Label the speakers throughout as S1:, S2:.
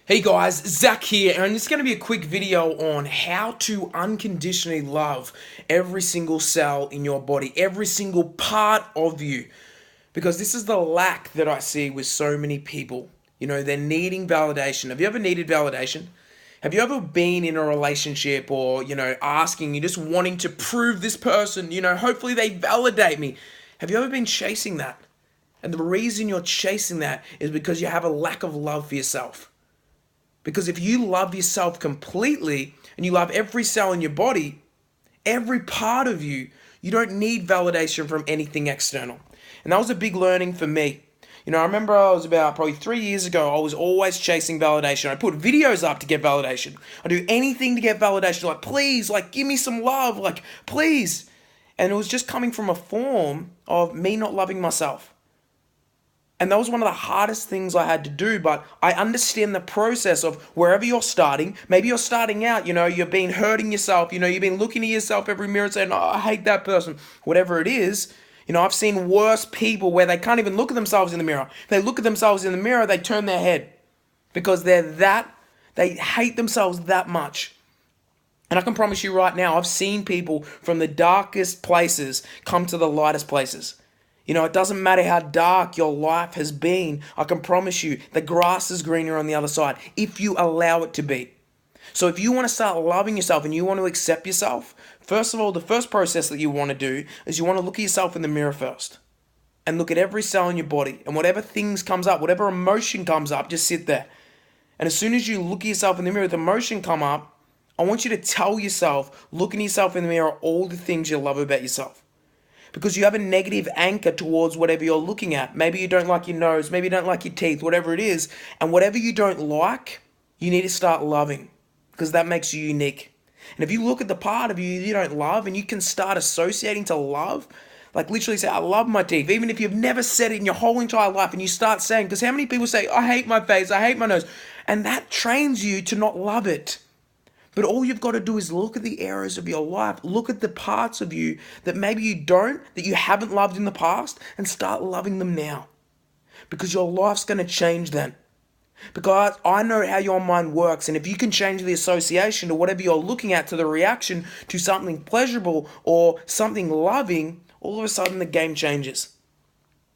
S1: Hey guys, Zach here, and it's going to be a quick video on how to unconditionally love every single cell in your body, every single part of you. Because this is the lack that I see with so many people. They're needing validation. Have you ever needed validation? Have you ever been in a relationship or, asking, you're just wanting to prove this person, hopefully they validate me. Have you ever been chasing that? And the reason you're chasing that is because you have a lack of love for yourself. Because if you love yourself completely and you love every cell in your body, every part of you, you don't need validation from anything external. And that was a big learning for me. I remember I was about probably 3 years ago, I was always chasing validation. I put videos up to get validation. I do anything to get validation. Like, please, give me some love. Please. And it was just coming from a form of me not loving myself. And that was one of the hardest things I had to do, but I understand the process of wherever you're starting. Maybe you're starting out, you've been hurting yourself, you've been looking at yourself every mirror and saying, oh, I hate that person, whatever it is. I've seen worse people where they can't even look at themselves in the mirror. They look at themselves in the mirror, they turn their head because they hate themselves that much. And I can promise you right now, I've seen people from the darkest places come to the lightest places. It doesn't matter how dark your life has been. I can promise you the grass is greener on the other side if you allow it to be. So if you want to start loving yourself and you want to accept yourself, first of all, the first process that you want to do is you want to look at yourself in the mirror first and look at every cell in your body, and whatever things comes up, whatever emotion comes up, just sit there. And as soon as you look at yourself in the mirror, the emotion come up, I want you to tell yourself, looking at yourself in the mirror, all the things you love about yourself. Because you have a negative anchor towards whatever you're looking at. Maybe you don't like your nose, maybe you don't like your teeth, whatever it is. And whatever you don't like, you need to start loving, because that makes you unique. And if you look at the part of you don't love and you can start associating to love, like literally say, I love my teeth, even if you've never said it in your whole entire life, and you start saying, because how many people say, I hate my face, I hate my nose, and that trains you to not love it. But all you've got to do is look at the areas of your life, look at the parts of you that maybe you don't, that you haven't loved in the past, and start loving them now. Because your life's going to change then. Because I know how your mind works, and if you can change the association to whatever you're looking at, to the reaction to something pleasurable or something loving, all of a sudden the game changes.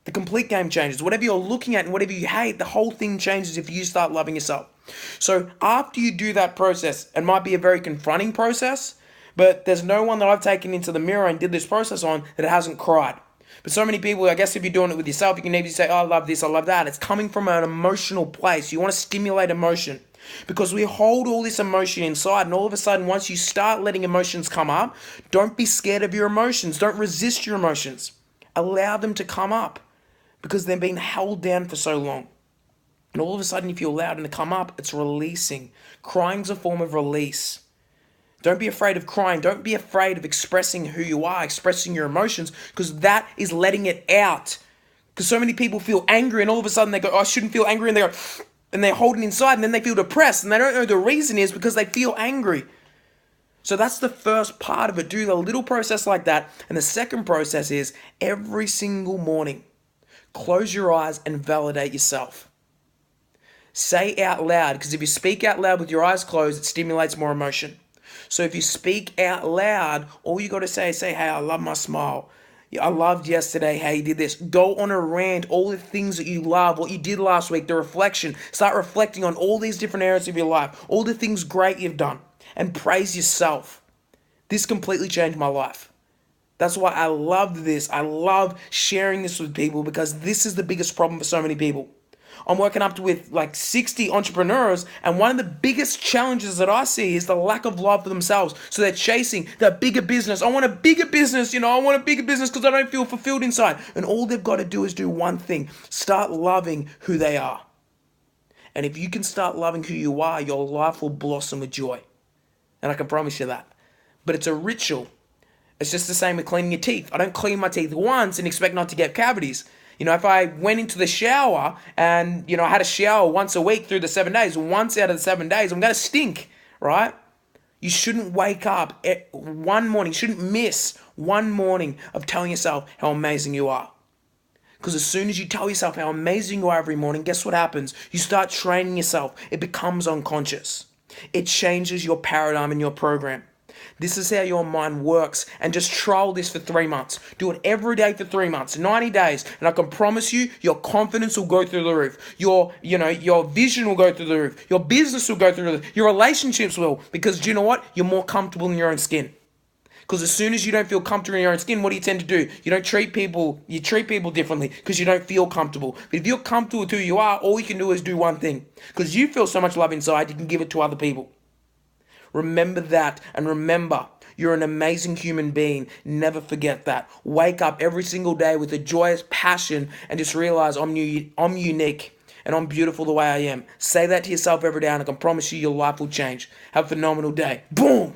S1: The complete game changes. Whatever you're looking at and whatever you hate, the whole thing changes if you start loving yourself. So after you do that process, it might be a very confronting process, but there's no one that I've taken into the mirror and did this process on that hasn't cried. But so many people, I guess if you're doing it with yourself, you can maybe say, oh, I love this, I love that. It's coming from an emotional place. You want to stimulate emotion because we hold all this emotion inside, and all of a sudden, once you start letting emotions come up, don't be scared of your emotions. Don't resist your emotions. Allow them to come up because they've been held down for so long. And all of a sudden, if you allow them to come up, it's releasing. Crying's a form of release. Don't be afraid of crying. Don't be afraid of expressing who you are, expressing your emotions, because that is letting it out. Because so many people feel angry, and all of a sudden they go, oh, I shouldn't feel angry, and they go, and they're holding inside, and then they feel depressed, and they don't know the reason is because they feel angry. So that's the first part of it. Do a little process like that. And the second process is every single morning, close your eyes and validate yourself. Say out loud, because if you speak out loud with your eyes closed, it stimulates more emotion. So if you speak out loud, all you got to say is, hey, I love my smile. I loved yesterday how you did this. Go on a rant, all the things that you love, what you did last week, the reflection. Start reflecting on all these different areas of your life, all the things great you've done, and praise yourself. This completely changed my life. That's why I love this. I love sharing this with people, because this is the biggest problem for so many people. I'm working up with 60 entrepreneurs, and one of the biggest challenges that I see is the lack of love for themselves. So they're chasing that bigger business. I want a bigger business, I want a bigger business because I don't feel fulfilled inside. And all they've got to do is do one thing: start loving who they are. And if you can start loving who you are, your life will blossom with joy. And I can promise you that. But it's a ritual. It's just the same with cleaning your teeth. I don't clean my teeth once and expect not to get cavities. If I went into the shower and, I had a shower once a week through the 7 days, once out of the 7 days, I'm going to stink, right? You shouldn't wake up one morning, shouldn't miss one morning of telling yourself how amazing you are. Because as soon as you tell yourself how amazing you are every morning, guess what happens? You start training yourself. It becomes unconscious. It changes your paradigm and your program. This is how your mind works. And just trial this for 3 months. Do it every day for 3 months, 90 days. And I can promise you, your confidence will go through the roof. Your vision will go through the roof. Your business will go through the roof. Your relationships will. Because do you know what? You're more comfortable in your own skin. Because as soon as you don't feel comfortable in your own skin, what do you tend to do? You treat people differently because you don't feel comfortable. But if you're comfortable with who you are, all you can do is do one thing. Because you feel so much love inside, you can give it to other people. Remember that, and remember, you're an amazing human being. Never forget that. Wake up every single day with a joyous passion and just realize I'm unique and I'm beautiful the way I am. Say that to yourself every day and I can promise you your life will change. Have a phenomenal day. Boom!